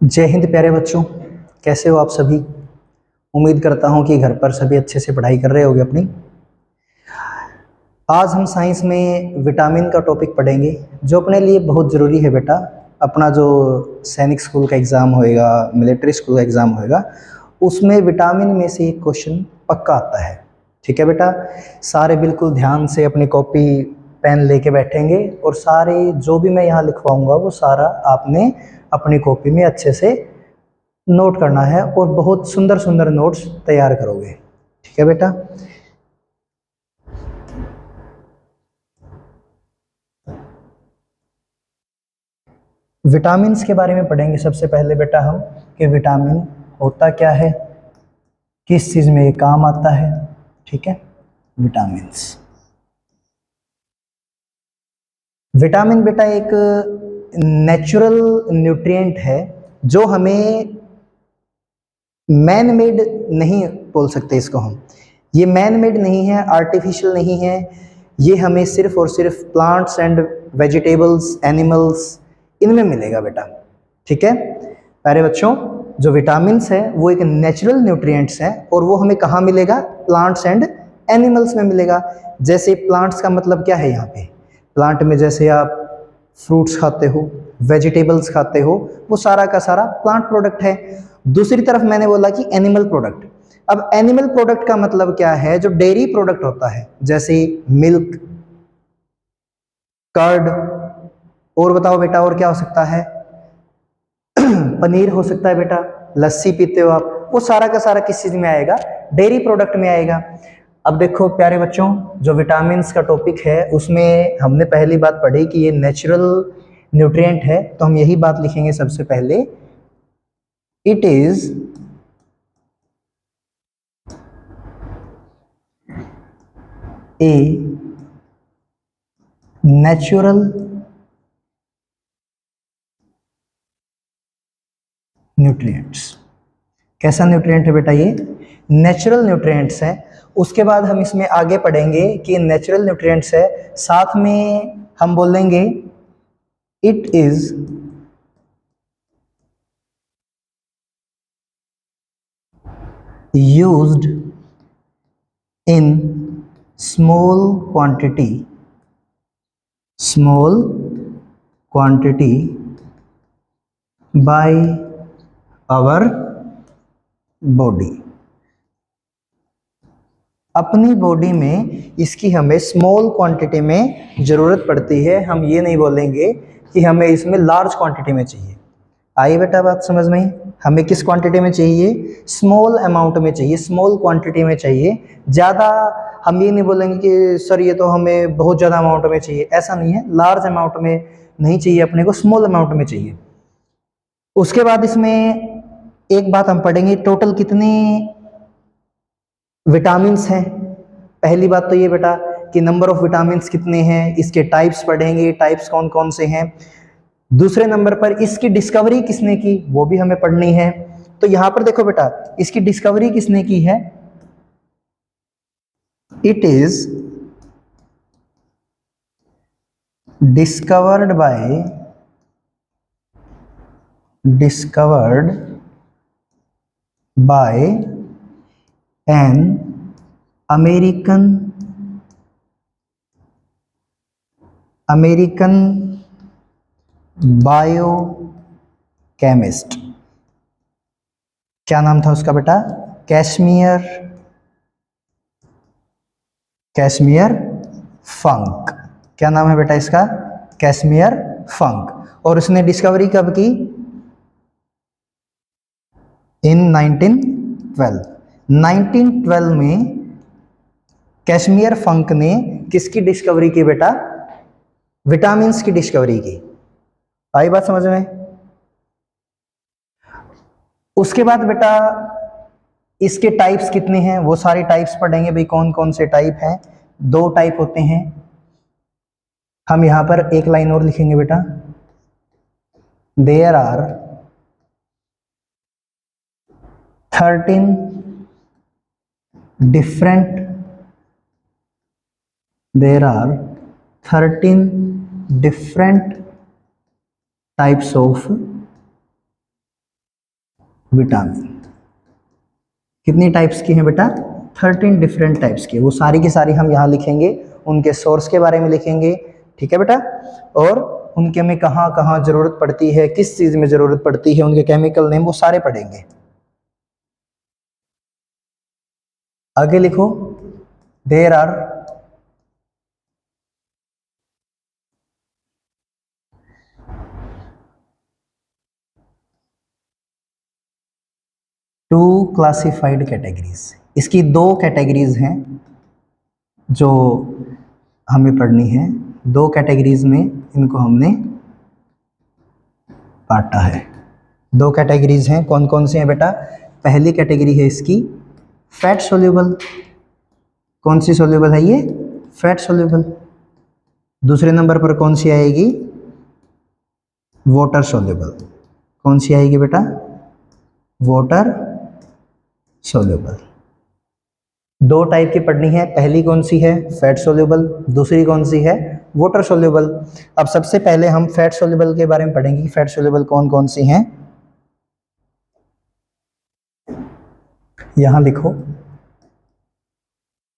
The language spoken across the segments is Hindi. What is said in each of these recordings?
जय हिंद प्यारे बच्चों, कैसे हो आप सभी। उम्मीद करता हूँ कि घर पर सभी अच्छे से पढ़ाई कर रहे होंगे अपनी। आज हम साइंस में विटामिन का टॉपिक पढ़ेंगे जो अपने लिए बहुत ज़रूरी है बेटा। अपना जो सैनिक स्कूल का एग्ज़ाम होएगा, मिलिट्री स्कूल का एग्ज़ाम होएगा, उसमें विटामिन में से एक क्वेश्चन पक्का आता है। ठीक है बेटा, सारे बिल्कुल ध्यान से अपनी कॉपी पेन लेके बैठेंगे और सारे जो भी मैं यहाँ लिखवाऊंगा वो सारा आपने अपनी कॉपी में अच्छे से नोट करना है और बहुत सुंदर सुंदर नोट्स तैयार करोगे। ठीक है बेटा। विटामिन्स के बारे में पढ़ेंगे सबसे पहले बेटा हम कि विटामिन होता क्या है, किस चीज़ में ये काम आता है। ठीक है, विटामिन्स। विटामिन बेटा एक नेचुरल न्यूट्रिएंट है जो हमें मैन मेड नहीं बोल सकते इसको हम। ये मैन मेड नहीं है, आर्टिफिशियल नहीं है। ये हमें सिर्फ और सिर्फ प्लांट्स एंड वेजिटेबल्स, एनिमल्स, इनमें मिलेगा बेटा। ठीक है प्यारे बच्चों, जो विटामिन्स है वो एक नेचुरल न्यूट्रिएंट्स है और वो हमें कहाँ मिलेगा? प्लांट्स एंड एनिमल्स में मिलेगा। जैसे प्लांट्स का मतलब क्या है यहाँ पे? प्लांट में जैसे आप फ्रूट्स खाते हो, वेजिटेबल्स खाते हो, वो सारा का सारा प्लांट प्रोडक्ट है। दूसरी तरफ मैंने बोला कि एनिमल प्रोडक्ट। अब एनिमल प्रोडक्ट का मतलब क्या है? जो डेयरी प्रोडक्ट होता है, जैसे मिल्क, कर्ड, और बताओ बेटा और क्या हो सकता है? पनीर हो सकता है बेटा, लस्सी पीते हो आप, वो सारा का सारा किस चीज में आएगा? डेयरी प्रोडक्ट में आएगा। अब देखो प्यारे बच्चों, जो विटामिन्स का टॉपिक है उसमें हमने पहली बात पढ़ी कि ये नेचुरल न्यूट्रिएंट है, तो हम यही बात लिखेंगे सबसे पहले। It is a natural nutrients. कैसा न्यूट्रिएंट है बेटा? ये नेचुरल न्यूट्रिएंट्स है। उसके बाद हम इसमें आगे पढ़ेंगे कि नेचुरल न्यूट्रिएंट्स है, साथ में हम बोलेंगे it is used in small quantity by our body. अपनी बॉडी में इसकी हमें स्मॉल क्वांटिटी में ज़रूरत पड़ती है। हम ये नहीं बोलेंगे कि हमें इसमें लार्ज क्वांटिटी में चाहिए। आई बेटा बात समझ में? हमें किस क्वांटिटी में चाहिए? स्मॉल अमाउंट में चाहिए, स्मॉल क्वांटिटी में चाहिए। ज़्यादा हम ये नहीं बोलेंगे कि सर ये तो हमें बहुत ज़्यादा अमाउंट में चाहिए, ऐसा नहीं है। लार्ज अमाउंट में नहीं चाहिए अपने को, स्मॉल अमाउंट में चाहिए। उसके बाद इसमें एक बात हम पढ़ेंगे, टोटल कितने विटामिन्स हैं। पहली बात तो ये बेटा कि नंबर ऑफ विटामिन्स कितने हैं, इसके टाइप्स पढ़ेंगे, टाइप्स कौन कौन से हैं। दूसरे नंबर पर इसकी डिस्कवरी किसने की, वो भी हमें पढ़नी है। तो यहां पर देखो बेटा, इसकी डिस्कवरी किसने की है? It is discovered by an American biochemist. क्या नाम था उसका बेटा? कैसमियर फंक। क्या नाम है बेटा इसका? कैसमियर फंक। और उसने डिस्कवरी कब की? इन 1912 में कैसमियर फंक ने किसकी डिस्कवरी की बेटा? विटामिन्स की डिस्कवरी की। आई बात समझ में? उसके बाद बेटा इसके टाइप्स कितने हैं वो सारे टाइप्स पढ़ेंगे भाई, कौन कौन से टाइप हैं। 2 टाइप होते हैं। हम यहां पर एक लाइन और लिखेंगे बेटा, there are 13 different types of vitamin. कितनी टाइप्स की हैं बेटा? 13 डिफरेंट टाइप्स की। वो सारी की सारी हम यहाँ लिखेंगे, उनके सोर्स के बारे में लिखेंगे, ठीक है बेटा, और उनके में कहाँ कहाँ जरूरत पड़ती है, किस चीज में जरूरत पड़ती है, उनके केमिकल नेम, वो सारे पढ़ेंगे। आगे लिखो, there are two classified categories. इसकी दो कैटेगरीज हैं जो हमें पढ़नी है। दो कैटेगरीज में इनको हमने बांटा है। दो कैटेगरीज हैं, कौन कौन सी हैं बेटा? पहली कैटेगरी है इसकी फैट सोल्यूबल। कौन सी सोल्यूबल है ये? Fat soluble. दूसरे नंबर पर कौन सी आएगी? Water soluble. कौन सी आएगी बेटा? Water soluble. दो टाइप की पढ़नी है। पहली कौन सी है? Fat soluble. दूसरी कौन सी है? Water soluble. अब सबसे पहले हम फैट सोल्यूबल के बारे में पढ़ेंगे कि फैट सोल्यूबल कौन कौन सी हैं। यहां लिखो,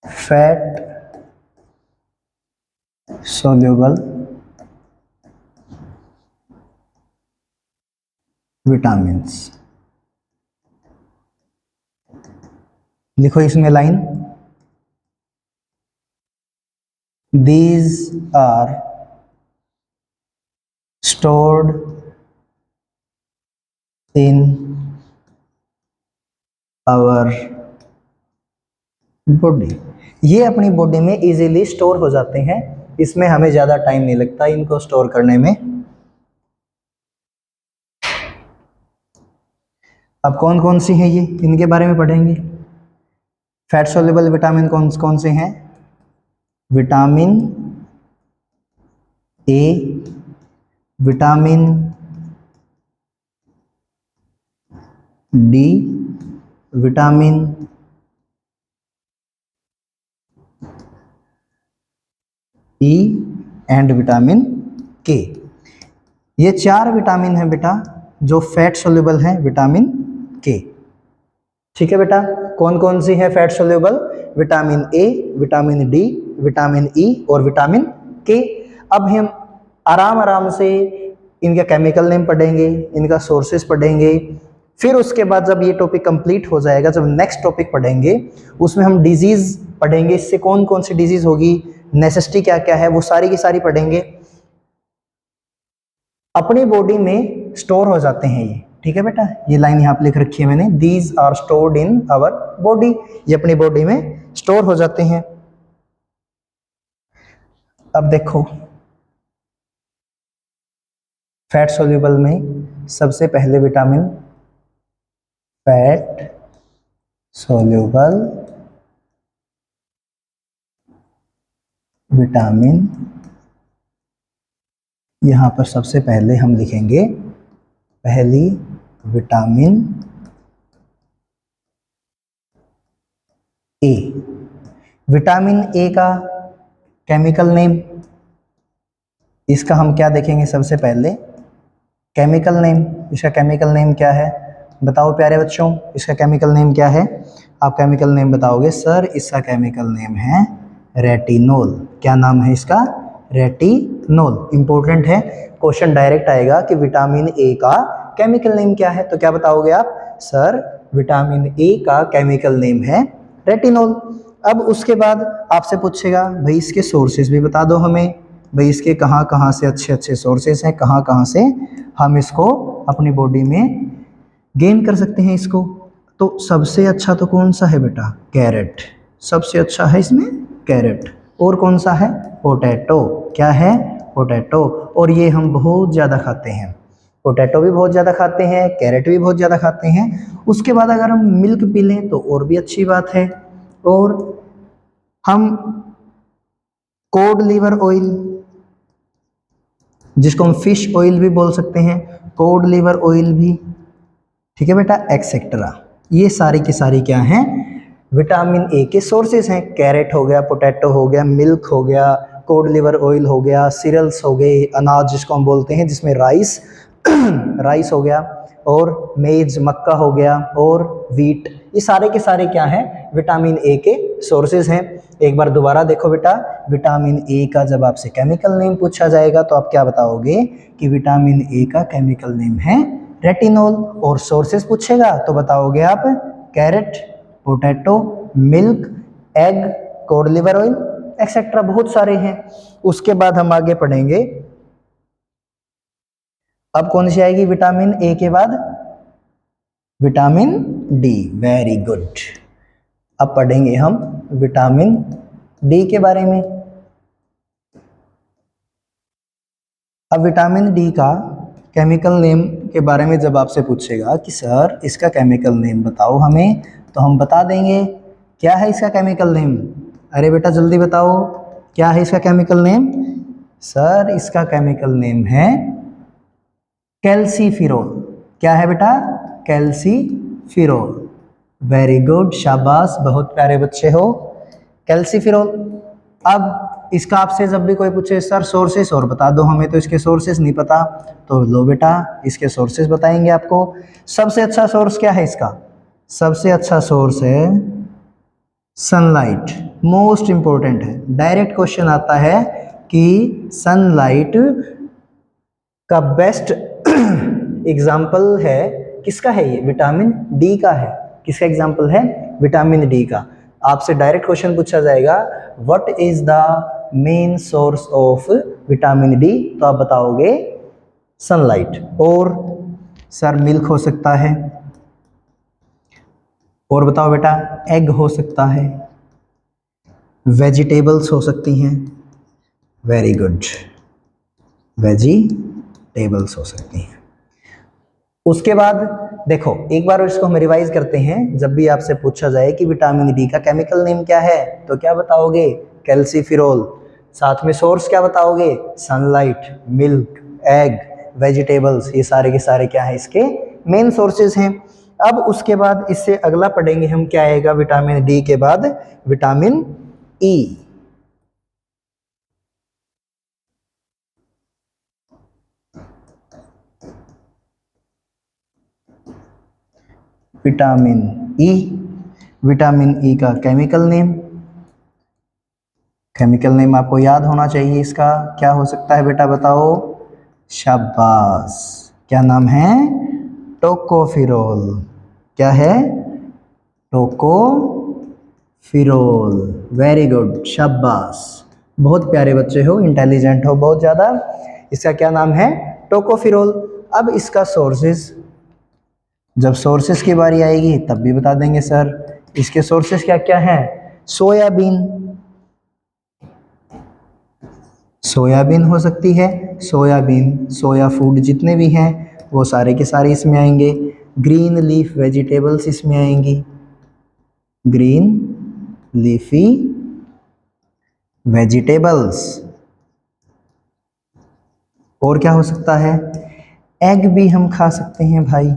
फैट सोल्यूबल विटामिन्स। लिखो इसमें line, these are stored in our body। ये अपनी बॉडी में इजीली स्टोर हो जाते हैं, इसमें हमें ज़्यादा टाइम नहीं लगता इनको स्टोर करने में। अब कौन कौन सी हैं ये, इनके बारे में पढ़ेंगे। फैट सोल्यूबल विटामिन कौन कौन से हैं? Vitamin A, vitamin D, vitamin E and vitamin के। ये चार विटामिन हैं बेटा जो फैट सोल्यूबल हैं, विटामिन के। ठीक है बेटा, कौन कौन सी है fat soluble? Vitamin A, vitamin D, vitamin E और विटामिन के। अब हम आराम आराम से इनका केमिकल नेम पढ़ेंगे, इनका सोर्सेस पढ़ेंगे। फिर उसके बाद जब ये टॉपिक कंप्लीट हो जाएगा, जब नेक्स्ट टॉपिक पढ़ेंगे उसमें हम डिजीज पढ़ेंगे, इससे कौन कौन सी डिजीज होगी, नेसेसिटी क्या क्या है, वो सारी की सारी पढ़ेंगे। अपनी बॉडी में स्टोर हो जाते हैं ये, ठीक है बेटा। ये लाइन यहाँ पे लिख रखी है मैंने, these are stored in our body. ये अपनी बॉडी में स्टोर हो जाते हैं। अब देखो, फैट सोल्यूबल में सबसे पहले विटामिन फैट सोल्यूबल विटामिन, यहाँ पर सबसे पहले हम लिखेंगे पहली विटामिन ए। विटामिन ए का केमिकल नेम, इसका हम क्या देखेंगे सबसे पहले? Chemical name. इसका केमिकल नेम क्या है बताओ प्यारे बच्चों, इसका केमिकल नेम क्या है? आप केमिकल नेम बताओगे, सर इसका केमिकल नेम है रेटिनोल। क्या नाम है इसका? रेटिनोल। इंपॉर्टेंट है, क्वेश्चन डायरेक्ट आएगा कि विटामिन ए का केमिकल नेम क्या है, तो क्या बताओगे आप? सर विटामिन ए का केमिकल नेम है रेटिनोल। अब उसके बाद आपसे पूछेगा भाई इसके सोर्सेज भी बता दो हमें, भाई इसके कहाँ कहाँ से अच्छे अच्छे सोर्सेज हैं, कहाँ कहाँ से हम इसको अपनी बॉडी में गेन कर सकते हैं इसको। तो सबसे अच्छा तो कौन सा है बेटा? कैरेट। सबसे अच्छा है इसमें कैरेट। और कौन सा है? पोटैटो। क्या है? पोटैटो। और ये हम बहुत ज़्यादा खाते हैं, पोटैटो भी बहुत ज़्यादा खाते हैं, कैरेट भी बहुत ज़्यादा खाते हैं। उसके बाद अगर हम मिल्क पी लें तो और भी अच्छी बात है। और हम कोड लीवर ऑयल, जिसको हम फिश ऑयल भी बोल सकते हैं, कोड लीवर ऑयल भी, ठीक है बेटा, एक्सेट्रा। ये सारी की सारी क्या हैं? विटामिन ए के सोर्सेज हैं। कैरेट हो गया, पोटैटो हो गया, मिल्क हो गया, कोड लीवर ऑयल हो गया, सीरियल्स हो गए, अनाज जिसको हम बोलते हैं जिसमें राइस राइस हो गया, और मेज मक्का हो गया, और वीट, ये सारे के सारे क्या हैं, विटामिन ए के सोर्सेज हैं। एक बार दोबारा देखो बेटा, विटामिन ए का जब आपसे केमिकल नेम पूछा जाएगा तो आप क्या बताओगे कि विटामिन ए का केमिकल नेम है रेटिनॉल, और सोर्सेज पूछेगा तो बताओगे आप carrot, potato, milk, egg, cod liver oil, etcetera, बहुत सारे हैं। उसके बाद हम आगे पढ़ेंगे, अब कौन सी आएगी विटामिन ए के बाद, विटामिन डी, वेरी गुड। अब पढ़ेंगे हम विटामिन डी के बारे में। अब विटामिन डी का केमिकल नेम के बारे में जब आपसे पूछेगा कि सर इसका केमिकल नेम बताओ हमें, तो हम बता देंगे क्या है इसका केमिकल नेम। अरे बेटा जल्दी बताओ क्या है इसका केमिकल नेम। सर इसका केमिकल नेम है कैल्सीफिरोल। क्या है बेटा, कैल्सीफिरोल। वेरी गुड, शाबाश, बहुत प्यारे बच्चे हो, कैल्सीफिरोल। अब इसका आपसे जब भी कोई पूछे सर सोर्सेस और बता दो हमें, तो इसके सोर्सेस नहीं पता, तो लो बेटा इसके सोर्सेस बताएंगे आपको। सबसे अच्छा सोर्स क्या है इसका, सबसे अच्छा सोर्स है सनलाइट, मोस्ट इंपॉर्टेंट है। डायरेक्ट क्वेश्चन आता है कि सनलाइट का बेस्ट एग्जाम्पल है किसका है, ये विटामिन डी का है। किसका एग्जाम्पल है, विटामिन डी का। आपसे डायरेक्ट क्वेश्चन पूछा जाएगा what is the main source of vitamin D, तो आप बताओगे सनलाइट। और सर मिल्क हो सकता है, और बताओ बेटा एग हो सकता है, वेजिटेबल्स हो सकती हैं, वेरी गुड, वेजिटेबल्स हो सकती हैं। उसके बाद देखो एक बार इसको हम रिवाइज करते हैं, जब भी आपसे पूछा जाए कि विटामिन डी का केमिकल नेम क्या है, तो क्या बताओगे कैल्सीफिरोल, साथ में सोर्स क्या बताओगे सनलाइट, मिल्क, एग, वेजिटेबल्स, ये सारे के सारे क्या है इसके मेन सोर्सेज हैं। अब उसके बाद इससे अगला पढ़ेंगे हम, क्या आएगा विटामिन डी के बाद, vitamin E. Vitamin E, vitamin E का केमिकल नेम, केमिकल नेम आपको याद होना चाहिए इसका, क्या हो सकता है बेटा बताओ, शाबाश, क्या नाम है, टोकोफिरोल। क्या है, टोकोफिरोल, वेरी गुड, शाबाश, बहुत प्यारे बच्चे हो, इंटेलिजेंट हो बहुत ज़्यादा। इसका क्या नाम है, टोकोफिरोल। अब इसका सोर्सेज, जब सोर्सेज की बारी आएगी तब भी बता देंगे सर। इसके सोर्सेज क्या क्या हैं, सोयाबीन, सोयाबीन हो सकती है, सोयाबीन, सोया फूड जितने भी हैं वो सारे के सारे इसमें आएंगे। ग्रीन लीफ वेजिटेबल्स इसमें आएंगी, ग्रीन लीफी वेजिटेबल्स। और क्या हो सकता है, एग भी हम खा सकते हैं भाई,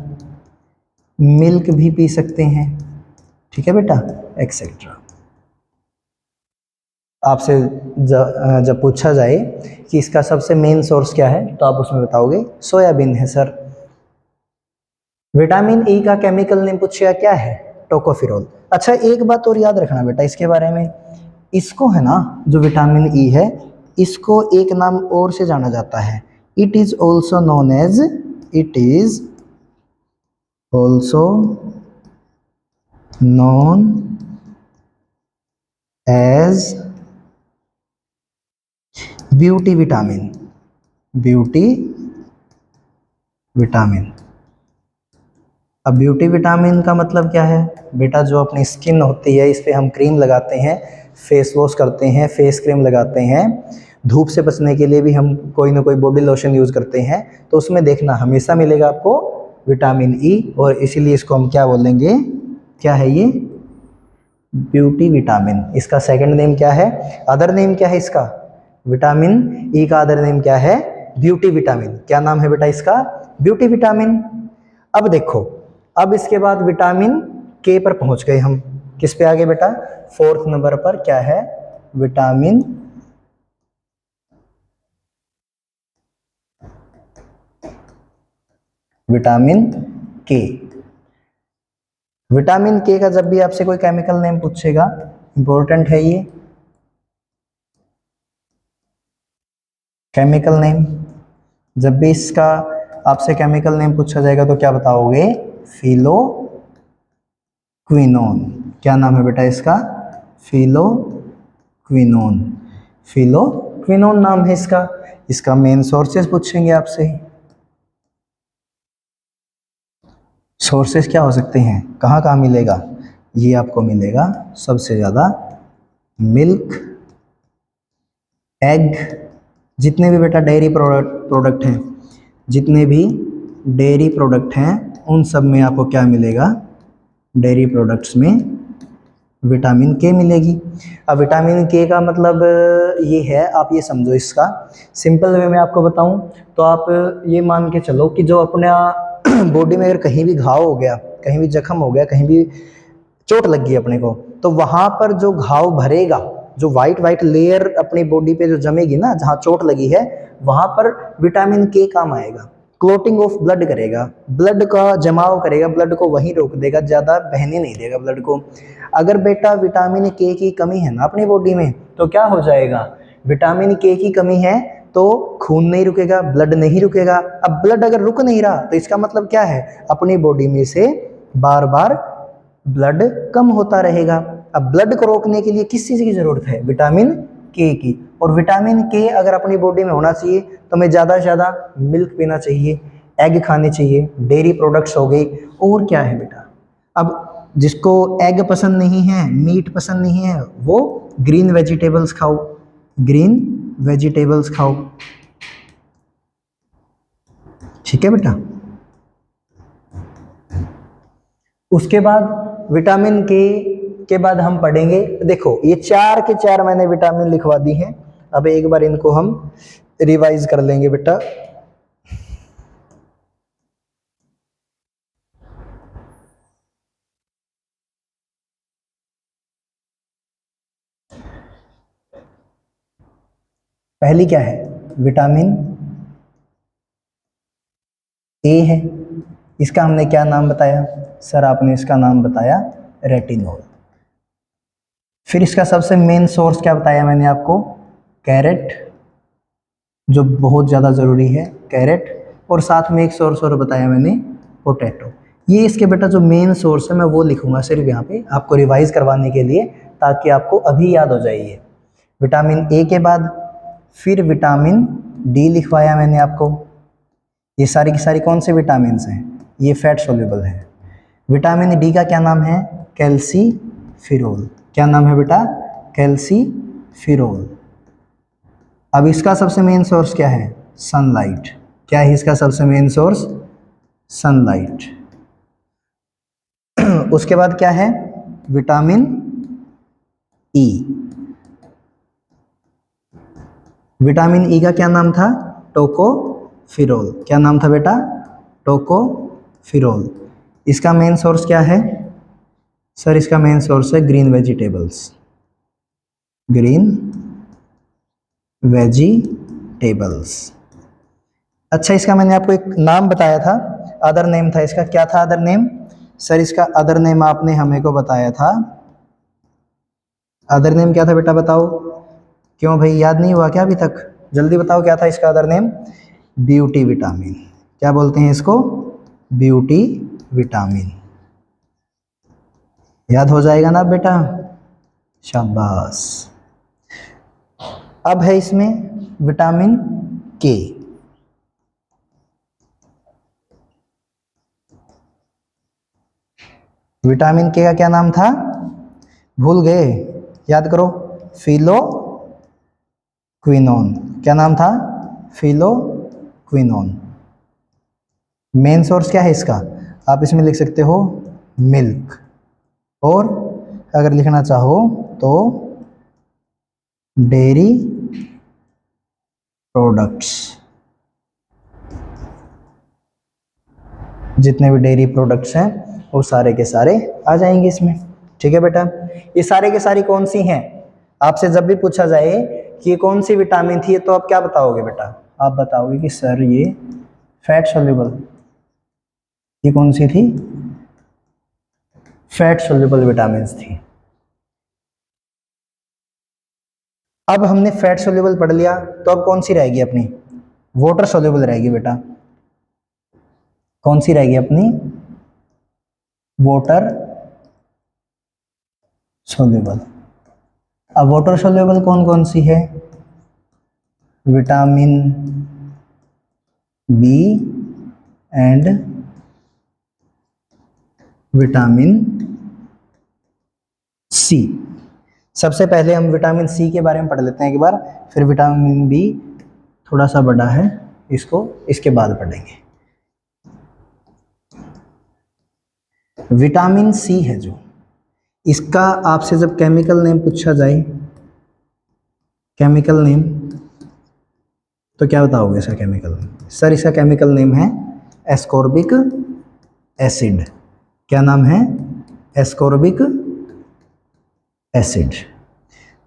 मिल्क भी पी सकते हैं, ठीक है बेटा, एक्सेट्रा। आपसे जब पूछा जाए कि इसका सबसे मेन सोर्स क्या है, तो आप उसमें बताओगे सोयाबीन है सर। विटामिन ई का केमिकल नेम पूछेगा क्या है, टोकोफिरोल। अच्छा एक बात और याद रखना बेटा इसके बारे में, इसको है ना जो विटामिन ई है, इसको एक नाम और से जाना जाता है, it is also known as, it is also known as beauty vitamin, beauty vitamin. अब ब्यूटी विटामिन का मतलब क्या है बेटा, जो अपनी स्किन होती है इस पर हम क्रीम लगाते हैं, फेस वॉश करते हैं, फेस क्रीम लगाते हैं, धूप से बचने के लिए भी हम कोई ना कोई बॉडी लोशन यूज़ करते हैं, तो उसमें देखना हमेशा मिलेगा आपको विटामिन ई, और इसीलिए इसको हम क्या बोलेंगे, क्या है ये, ब्यूटी विटामिन। इसका सेकंड नेम क्या है, अदर नेम क्या है इसका, विटामिन ई का अदर नेम क्या है, ब्यूटी विटामिन। क्या नाम है बेटा इसका, ब्यूटी विटामिन। अब देखो, अब इसके बाद विटामिन के पर पहुंच गए हम, किस पे आ गए बेटा, फोर्थ नंबर पर क्या है, विटामिन विटामिन के। विटामिन के का जब भी आपसे कोई केमिकल नेम पूछेगा, इंपॉर्टेंट है ये केमिकल नेम, जब भी इसका आपसे केमिकल नेम पूछा जाएगा तो क्या बताओगे? फिलोक्विनोन। क्या नाम है बेटा इसका? फिलोक्विनोन। फिलोक्विनोन नाम है इसका। इसका मेन सोर्सेस पूछेंगे आपसे। सोर्सेस क्या हो सकते हैं, कहाँ कहाँ मिलेगा? ये आपको मिलेगा सबसे ज़्यादा मिल्क, एग, जितने भी बेटा डेयरी प्रोडक्ट हैं, जितने भी डेयरी प्रोडक्ट हैं उन सब में आपको क्या मिलेगा? डेयरी प्रोडक्ट्स में विटामिन के मिलेगी। अब विटामिन के का मतलब ये है, आप ये समझो, इसका सिंपल वे में आपको बताऊं तो आप ये मान के चलो कि जो अपना बॉडी में अगर कहीं भी घाव हो गया, कहीं भी जख्म हो गया, कहीं भी चोट लग गई अपने को, तो वहाँ पर जो घाव भरेगा, जो वाइट वाइट लेयर अपनी बॉडी पे जो जमेगी ना, जहाँ चोट लगी है, वहाँ पर विटामिन के काम आएगा। क्लोटिंग ऑफ ब्लड करेगा, ब्लड का जमाव करेगा, ब्लड को वहीं रोक देगा, ज़्यादा बहने नहीं देगा ब्लड को। अगर बेटा विटामिन के की कमी है ना अपनी बॉडी में, तो क्या हो जाएगा? विटामिन के की कमी है तो खून नहीं रुकेगा, ब्लड नहीं रुकेगा। अब ब्लड अगर रुक नहीं रहा तो इसका मतलब क्या है? अपनी बॉडी में से बार बार ब्लड कम होता रहेगा। अब ब्लड को रोकने के लिए किस चीज़ की ज़रूरत है? विटामिन के की। और विटामिन के अगर अपनी बॉडी में होना चाहिए तो हमें ज़्यादा से ज़्यादा मिल्क पीना चाहिए, एग खाने चाहिए, डेयरी प्रोडक्ट्स हो गई। और क्या है बेटा? अब जिसको एग पसंद नहीं है, मीट पसंद नहीं है, वो ग्रीन वेजिटेबल्स खाओ, ग्रीन वेजिटेबल्स खाओ। ठीक है बेटा। उसके बाद विटामिन के बाद हम पढ़ेंगे, देखो ये 4 के 4 मैंने विटामिन लिखवा दी हैं। अब एक बार इनको हम रिवाइज कर लेंगे बेटा। पहली क्या है? विटामिन ए है। इसका हमने क्या नाम बताया? सर आपने इसका नाम बताया रेटिनॉल। फिर इसका सबसे मेन सोर्स क्या बताया मैंने आपको? कैरेट, जो बहुत ज़्यादा ज़रूरी है, कैरेट। और साथ में एक सोर्स और बताया मैंने, पोटैटो। ये इसके बेटा जो मेन सोर्स है मैं वो लिखूंगा सिर्फ यहाँ पे आपको रिवाइज करवाने के लिए, ताकि आपको अभी याद हो जाए। ये विटामिन ए के बाद फिर विटामिन डी लिखवाया मैंने आपको। ये सारी की सारी कौन से विटामिन हैं? ये फैट सोल्यूबल है। विटामिन डी का क्या नाम है? कैल्सीफिरोल। क्या नाम है बेटा? कैल्सीफिरोल। अब इसका सबसे मेन सोर्स क्या है? सनलाइट। क्या है इसका सबसे मेन सोर्स? सनलाइट। उसके बाद क्या है? Vitamin E. विटामिन ई का क्या नाम था? टोकोफिरोल। क्या नाम था बेटा? टोकोफिरोल। इसका मेन सोर्स क्या है? सर इसका मेन सोर्स है ग्रीन वेजिटेबल्स, ग्रीन वेजिटेबल्स। अच्छा, इसका मैंने आपको एक नाम बताया था, अदर नेम था इसका। क्या था अदर नेम? सर इसका अदर नेम आपने हमें को बताया था। अदर नेम क्या था बेटा बताओ? क्यों भाई, याद नहीं हुआ क्या अभी तक? जल्दी बताओ क्या था इसका अदर नेम? Beauty vitamin. क्या बोलते हैं इसको? Beauty vitamin. याद हो जाएगा ना बेटा? शाबाश। अब है इसमें विटामिन के। विटामिन के का क्या नाम था? भूल गए? याद करो। फिलोक्विनोन। क्या नाम था? फिलोक्विनोन। मेन सोर्स क्या है इसका? आप इसमें लिख सकते हो मिल्क, और अगर लिखना चाहो तो डेयरी प्रोडक्ट्स। जितने भी डेयरी प्रोडक्ट्स हैं वो सारे के सारे आ जाएंगे इसमें। ठीक है बेटा। ये सारे के सारी कौन सी हैं? आपसे जब भी पूछा जाए कि ये कौन सी विटामिन थी, तो आप क्या बताओगे बेटा? आप बताओगे कि सर ये फैट सोल्यूबल, ये कौन सी थी? फैट सोल्यूबल विटामिन थी। अब हमने फैट सोल्यूबल पढ़ लिया, तो अब कौन सी रहेगी अपनी? वाटर सोल्यूबल रहेगी बेटा। कौन सी रहेगी अपनी? Water soluble. अब वाटर सोल्यूबल कौन कौन सी है? Vitamin B and vitamin C. सबसे पहले हम विटामिन सी के बारे में पढ़ लेते हैं एक बार, फिर विटामिन बी थोड़ा सा बड़ा है, इसको इसके बाद पढ़ेंगे। विटामिन सी है जो, इसका आपसे जब केमिकल नेम पूछा जाए, केमिकल नेम, तो क्या बताओगे इसका केमिकल नेम? सर इसका केमिकल नेम है एस्कॉर्बिक एसिड। क्या नाम है? Ascorbic acid.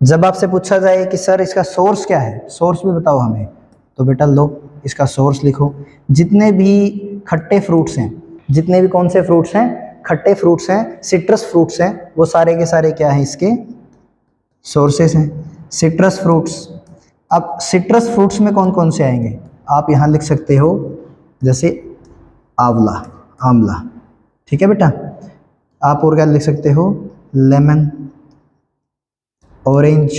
जब आपसे पूछा जाए कि सर इसका सोर्स क्या है, सोर्स भी बताओ हमें, तो बेटा लो इसका सोर्स लिखो। जितने भी खट्टे फ्रूट्स हैं, जितने भी कौन से फ्रूट्स हैं? खट्टे फ्रूट्स हैं, सिट्रस फ्रूट्स हैं, वो सारे के सारे क्या हैं? इसके सोर्सेस हैं, सिट्रस फ्रूट्स। अब सिट्रस फ्रूट्स में कौन कौन से आएंगे? आप यहाँ लिख सकते हो, जैसे आंवला, आंवला, ठीक है बेटा। आप और क्या लिख सकते हो? लेमन, ऑरेंज,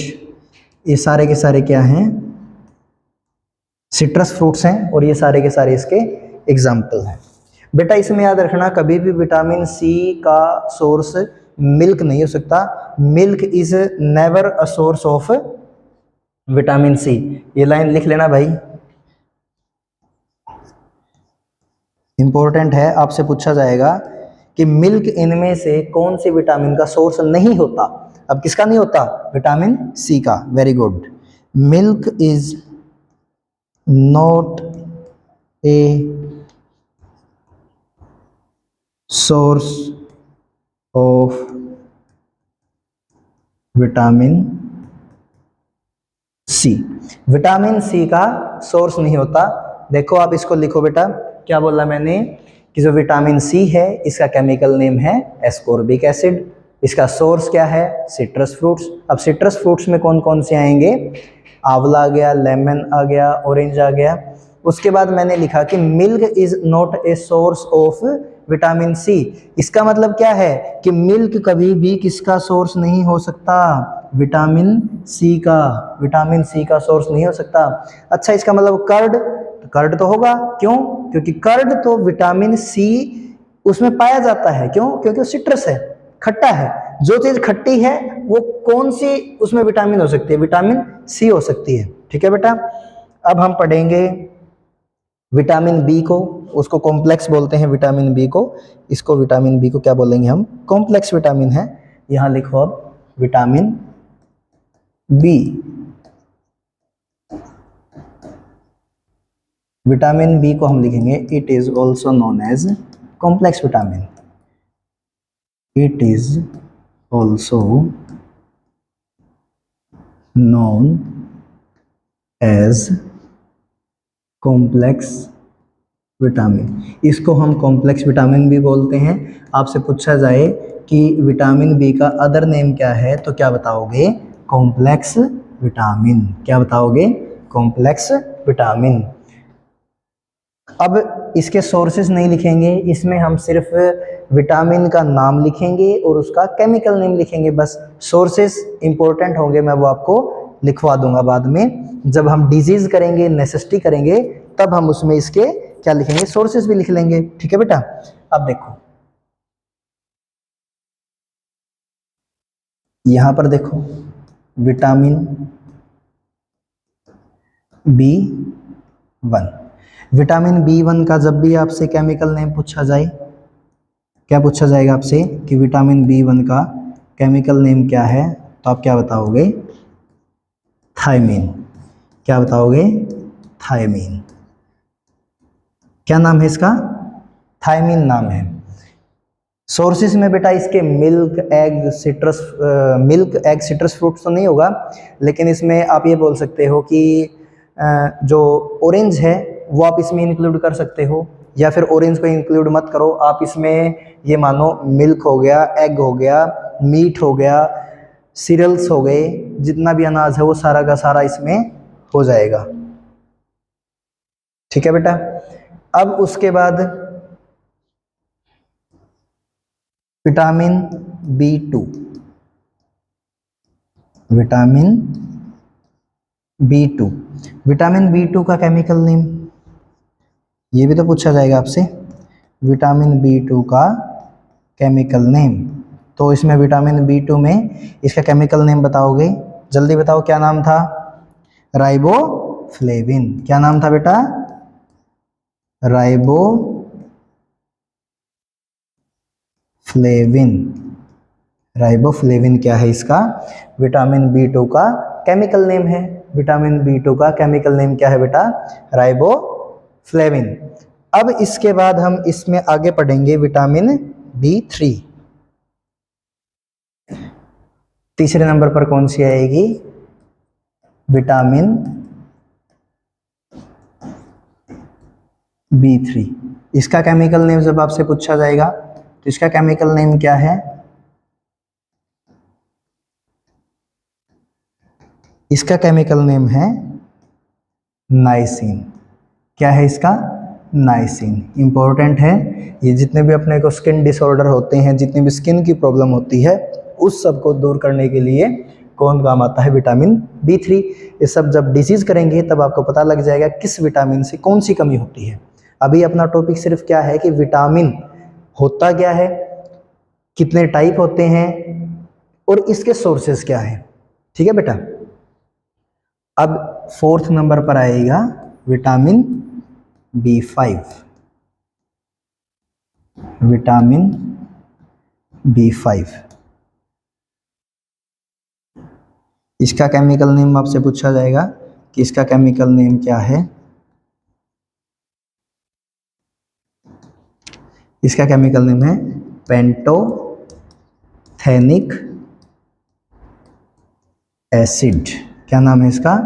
ये सारे के सारे क्या हैं? सिट्रस फ्रूट्स हैं, और ये सारे के सारे इसके एग्जाम्पल हैं। बेटा इसमें याद रखना, कभी भी विटामिन सी का सोर्स मिल्क नहीं हो सकता। Milk is never a source of vitamin C. ये लाइन लिख लेना भाई, इंपॉर्टेंट है, आपसे पूछा जाएगा कि मिल्क इनमें से कौन से विटामिन का सोर्स नहीं होता। अब किसका नहीं होता? विटामिन सी का। Very good. Milk is not a source of vitamin C. Vitamin C का सोर्स नहीं होता। देखो आप इसको लिखो बेटा, क्या बोला मैंने कि जो विटामिन सी है इसका केमिकल नेम है एस्कॉर्बिक एसिड। इसका सोर्स क्या है? Citrus fruits. अब सिट्रस फ्रूट्स में कौन कौन से आएंगे? आंवला आ गया, लेमन आ गया, ऑरेंज आ गया। उसके बाद मैंने लिखा कि milk is not a source of vitamin C. इसका मतलब क्या है कि मिल्क कभी भी किसका सोर्स नहीं हो सकता? विटामिन सी का। विटामिन सी का सोर्स नहीं हो सकता। अच्छा इसका मतलब कर्ड, तो कर्ड तो होगा, क्यों? क्योंकि कर्ड तो विटामिन सी उसमें पाया जाता है। क्यों? क्योंकि वो सिट्रस है, खट्टा है। जो चीज खट्टी है वो कौन सी उसमें विटामिन हो सकती है? विटामिन सी हो सकती है। ठीक है बेटा। अब हम पढ़ेंगे विटामिन बी को, उसको कॉम्प्लेक्स बोलते हैं विटामिन बी को। इसको विटामिन बी को क्या बोलेंगे हम? कॉम्प्लेक्स विटामिन है। यहां लिखो अब विटामिन बी। विटामिन बी को हम लिखेंगे it is also known as complex vitamin. It is also known as complex vitamin. इसको हम कॉम्प्लेक्स विटामिन भी बोलते हैं। आपसे पूछा जाए कि विटामिन बी का अदर नेम क्या है, तो क्या बताओगे? Complex vitamin. क्या बताओगे? Complex vitamin. अब इसके सोर्सेज नहीं लिखेंगे, इसमें हम सिर्फ विटामिन का नाम लिखेंगे और उसका केमिकल नेम लिखेंगे बस। सोर्सेज इंपॉर्टेंट होंगे, मैं वो आपको लिखवा दूंगा बाद में। जब हम डिजीज करेंगे, नेसेसिटी करेंगे, तब हम उसमें इसके क्या लिखेंगे? सोर्सेज भी लिख लेंगे। ठीक है बेटा। अब देखो यहां पर देखो vitamin B one. Vitamin B one का जब भी आपसे केमिकल नेम पूछा जाए, क्या पूछा जाएगा आपसे कि विटामिन बी वन का केमिकल नेम क्या है, तो आप क्या बताओगे? थायमीन। क्या बताओगे? थायमीन। क्या नाम है इसका? थायमीन नाम है। सोर्सेस में बेटा इसके milk, egg, citrus, milk, egg, citrus fruits तो नहीं होगा, लेकिन इसमें आप ये बोल सकते हो कि जो ऑरेंज है वो आप इसमें इंक्लूड कर सकते हो, या फिर ऑरेंज को इंक्लूड मत करो, आप इसमें ये मानो मिल्क हो गया, एग हो गया, मीट हो गया, सीरियल्स हो गए, जितना भी अनाज है वो सारा का सारा इसमें हो जाएगा। ठीक है बेटा। अब उसके बाद vitamin B2, vitamin B2, vitamin B2 का केमिकल नेम, ये भी तो पूछा जाएगा आपसे, विटामिन B2 का केमिकल नेम। तो इसमें विटामिन B2 में इसका केमिकल नेम बताओगे, जल्दी बताओ क्या नाम था? राइबोफ्लेविन। क्या नाम था बेटा? राइबोफ्लेविन। राइबोफ्लेविन क्या है इसका? विटामिन B2 का केमिकल नेम है। विटामिन B2 का केमिकल नेम क्या है बेटा? राइबोफ्लेविन। अब इसके बाद हम इसमें आगे पढ़ेंगे विटामिन B3। तीसरे नंबर पर कौन सी आएगी? Vitamin B3। इसका केमिकल नेम जब आपसे पूछा जाएगा तो इसका केमिकल नेम क्या है? इसका केमिकल नेम है नाइसिन। क्या है इसका? नाइसिन। इंपॉर्टेंट है ये, जितने भी अपने को स्किन डिसऑर्डर होते हैं, जितनी भी स्किन की प्रॉब्लम होती है, उस सब को दूर करने के लिए कौन काम आता है? Vitamin B3। ये सब जब डिसीज करेंगे तब आपको पता लग जाएगा किस विटामिन से कौन सी कमी होती है। अभी अपना टॉपिक सिर्फ क्या है कि विटामिन होता क्या है, कितने टाइप होते हैं और इसके सोर्सेस क्या हैं। ठीक है बेटा। अब फोर्थ नंबर पर आएगा विटामिन B5। विटामिन B5, इसका केमिकल नेम आपसे पूछा जाएगा कि इसका केमिकल नेम क्या है? इसका केमिकल नेम है पेंटोथेनिक एसिड। क्या नाम है इसका?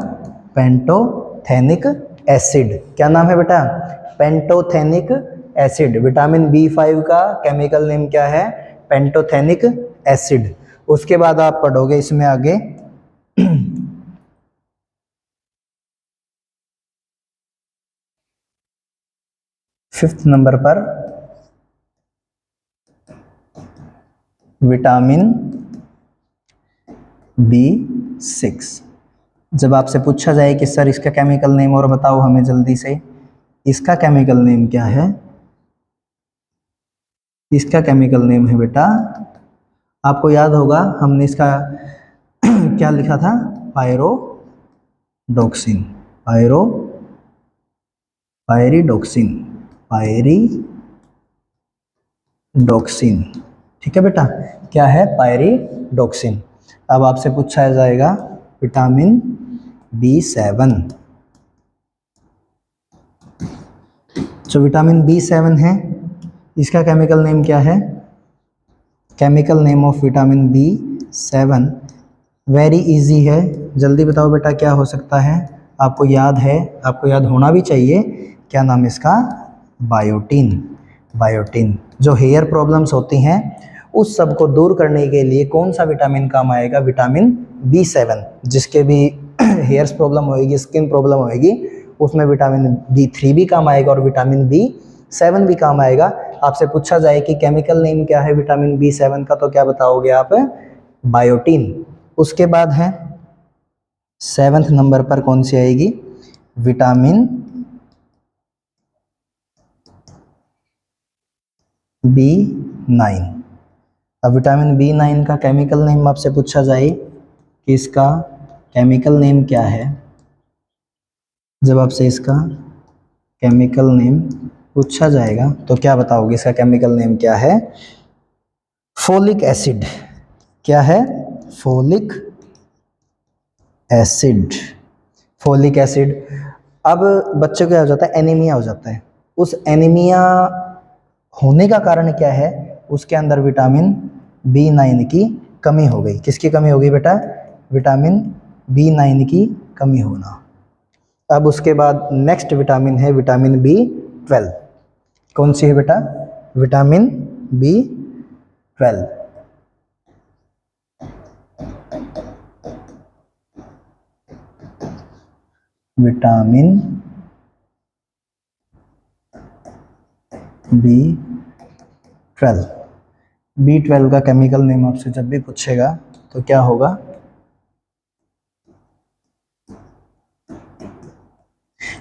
Pantothenic acid. क्या नाम है बेटा? Pantothenic acid. विटामिन B5 का केमिकल नेम क्या है? Pantothenic acid. उसके बाद आप पढ़ोगे इसमें आगे फिफ्थ नंबर पर विटामिन B6। जब आपसे पूछा जाए कि सर इसका केमिकल नेम और बताओ हमें जल्दी से, इसका केमिकल नेम क्या है? इसका केमिकल नेम है बेटा, आपको याद होगा हमने इसका क्या लिखा था? पायरोडॉक्सिन। पायरिडॉक्सिन। पायरिडॉक्सिन। ठीक है बेटा, क्या है? पायरिडॉक्सिन। अब आपसे पूछा जाएगा विटामिन B7। जो विटामिन B7 है इसका केमिकल नेम क्या है? Chemical name of vitamin B7 very easy है, जल्दी बताओ बेटा क्या हो सकता है? आपको याद है, आपको याद होना भी चाहिए। क्या नाम है इसका? बायोटिन। बायोटिन। जो हेयर प्रॉब्लम्स होती हैं उस सब को दूर करने के लिए कौन सा विटामिन काम आएगा? Vitamin B7। जिसके भी हेयर्स प्रॉब्लम होएगी, स्किन प्रॉब्लम होएगी, उसमें विटामिन B3 भी काम आएगा और विटामिन B7 भी काम आएगा। आपसे पूछा जाए कि केमिकल नेम क्या है विटामिन B7 का, तो क्या बताओगे आप? बायोटिन। उसके बाद है 7th नंबर पर कौन सी आएगी? Vitamin B9। अब विटामिन B9 का केमिकल नेम आपसे पूछा जाए कि इसका केमिकल नेम क्या है? जब आपसे इसका केमिकल नेम पूछा जाएगा तो क्या बताओगे? इसका केमिकल नेम क्या है? Folic acid. क्या है? Folic acid. Folic acid. अब बच्चे को क्या हो जाता है? एनीमिया हो जाता है। उस एनीमिया होने का कारण क्या है? उसके अंदर विटामिन B9 की कमी हो गई। किसकी कमी हो गई बेटा? विटामिन B9 की कमी होना। अब उसके बाद नेक्स्ट विटामिन है विटामिन B12। कौन सी है बेटा? Vitamin B12। Vitamin B12। B12 का केमिकल नेम आपसे जब भी पूछेगा तो क्या होगा?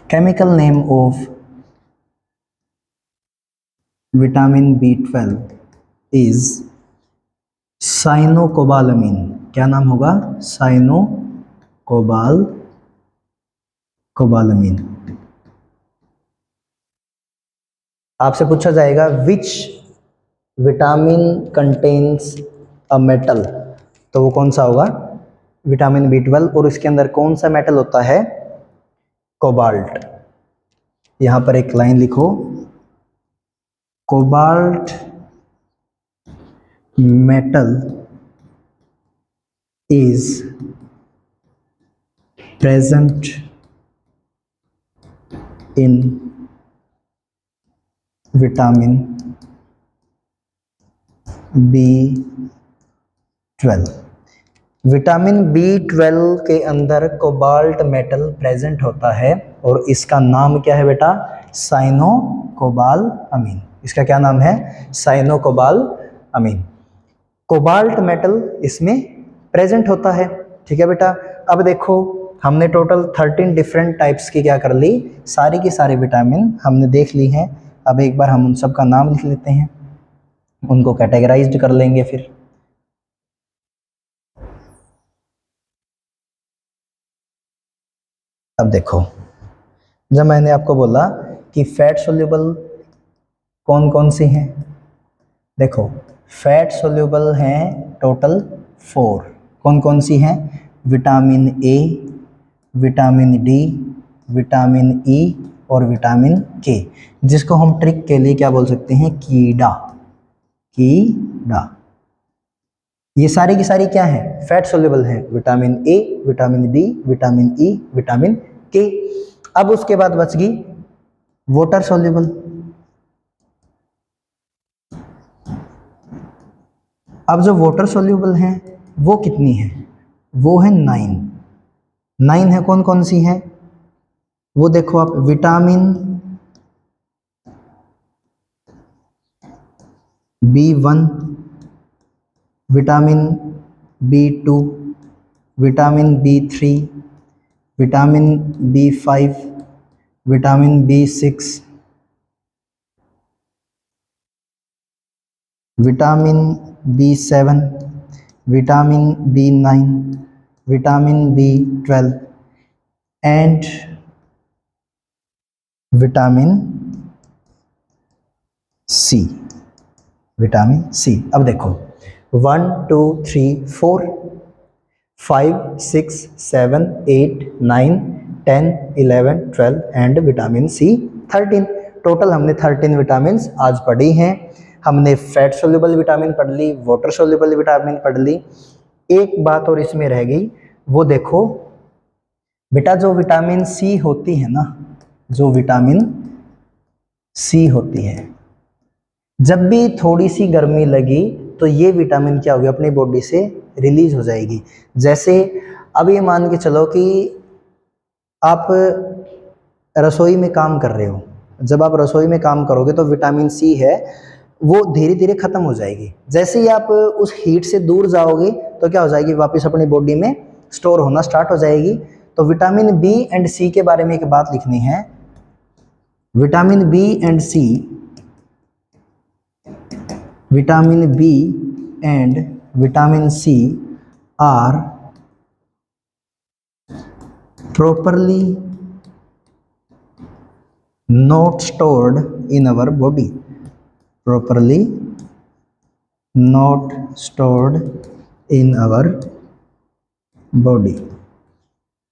Chemical name of vitamin B12 is cyanocobalamin. क्या नाम होगा? साइनोकोबालामिन। आपसे पूछा जाएगा which vitamin contains a metal, तो वो कौन सा होगा? Vitamin B12। और इसके अंदर कौन सा मेटल होता है? कोबाल्ट। यहां पर एक लाइन लिखो, cobalt metal is present in vitamin B12। Vitamin B12 के अंदर कोबाल्ट मेटल प्रेजेंट होता है और इसका नाम क्या है बेटा? साइनोकोबालामीन। इसका क्या नाम है? साइनोकोबालामीन। कोबाल्ट मेटल इसमें प्रेजेंट होता है। ठीक है बेटा। अब देखो हमने टोटल 13 डिफरेंट टाइप्स की क्या कर ली, सारी की सारी विटामिन हमने देख ली हैं। अब एक बार हम उन सब का नाम लिख लेते हैं, उनको कैटेगराइज्ड कर लेंगे फिर। अब देखो, जब मैंने आपको बोला कि फैट सोल्यूबल कौन कौन सी हैं, देखो फैट सोल्यूबल हैं टोटल 4। कौन कौन सी हैं? Vitamin A, vitamin D, vitamin E और विटामिन के, जिसको हम ट्रिक के लिए क्या बोल सकते हैं? कीड़ा। कीड़ा। ये सारी की सारी क्या है? फैट सोल्यूबल है। Vitamin A, vitamin D, vitamin E, vitamin के। अब उसके बाद बच गई वाटर सोल्यूबल। अब जो वाटर सोल्यूबल हैं वो कितनी है? वो है 9 है। कौन कौन सी है वो देखो आप, vitamin B1, vitamin B2, vitamin B3, vitamin B5, vitamin B6, vitamin B7, vitamin B9, vitamin B12 and vitamin C. Vitamin C. अब देखो 1 2 3 4 5 6 7 8 9 10 11 12 एंड विटामिन सी 13। टोटल हमने 13 विटामिन आज पढ़ी हैं। हमने फैट सोल्यूबल विटामिन पढ़ ली, वाटर सोल्यूबल विटामिन पढ़ ली। एक बात और इसमें रह गई, वो देखो बेटा, जो विटामिन सी होती है ना, जो विटामिन सी होती है, जब भी थोड़ी सी गर्मी लगी तो ये विटामिन क्या होगी? अपनी बॉडी से रिलीज हो जाएगी। जैसे अब ये मान के चलो कि आप रसोई में काम कर रहे हो, जब आप रसोई में काम करोगे तो विटामिन सी है वो धीरे धीरे खत्म हो जाएगी। जैसे ही आप उस हीट से दूर जाओगे तो क्या हो जाएगी? वापस अपनी बॉडी में स्टोर होना स्टार्ट हो जाएगी। तो विटामिन बी एंड सी के बारे में एक बात लिखनी है। Vitamin B and C, vitamin B and vitamin C are properly not stored in our body, properly not stored in our body।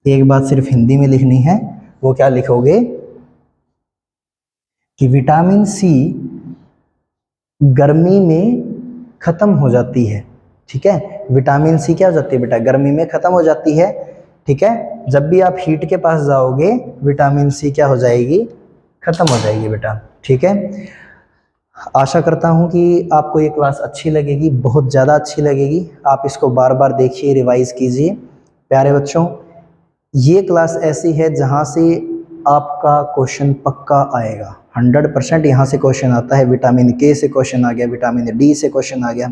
एक बात सिर्फ हिंदी में लिखनी है, वो क्या लिखोगे कि विटामिन सी गर्मी में खत्म हो जाती है। ठीक है, विटामिन सी क्या हो जाती है बेटा? गर्मी में खत्म हो जाती है। ठीक है, जब भी आप हीट के पास जाओगे विटामिन सी क्या हो जाएगी? खत्म हो जाएगी बेटा। ठीक है, आशा करता हूँ कि आपको ये क्लास अच्छी लगेगी, बहुत ज़्यादा अच्छी लगेगी। आप इसको बार बार देखिए, रिवाइज़ कीजिए। प्यारे बच्चों, ये क्लास ऐसी है जहाँ से आपका क्वेश्चन पक्का आएगा, 100% यहाँ से क्वेश्चन आता है। विटामिन के से क्वेश्चन आ गया, विटामिन डी से क्वेश्चन आ गया,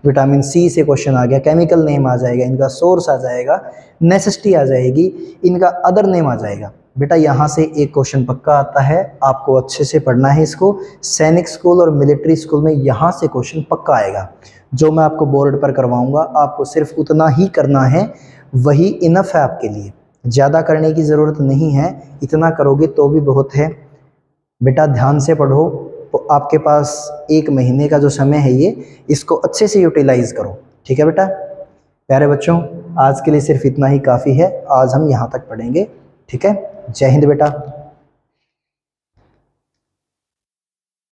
विटामिन सी से क्वेश्चन आ गया, केमिकल नेम आ जाएगा, इनका सोर्स आ जाएगा, नेसेसिटी आ जाएगी, इनका अदर नेम आ जाएगा। बेटा यहाँ से एक क्वेश्चन पक्का आता है, आपको अच्छे से पढ़ना है इसको। सैनिक स्कूल और मिलिट्री स्कूल में यहाँ से क्वेश्चन पक्का आएगा। जो मैं आपको बोर्ड पर करवाऊंगा, आपको सिर्फ उतना ही करना है, वही इनफ है आपके लिए। ज़्यादा करने की ज़रूरत नहीं है, इतना करोगे तो भी बहुत है। बेटा ध्यान से पढ़ो, तो आपके पास 1 महीने का जो समय है ये, इसको अच्छे से यूटिलाइज़ करो। ठीक है बेटा? प्यारे बच्चों, आज के लिए सिर्फ इतना ही काफ़ी है। आज हम यहाँ तक पढ़ेंगे। ठीक है? जय हिंद बेटा।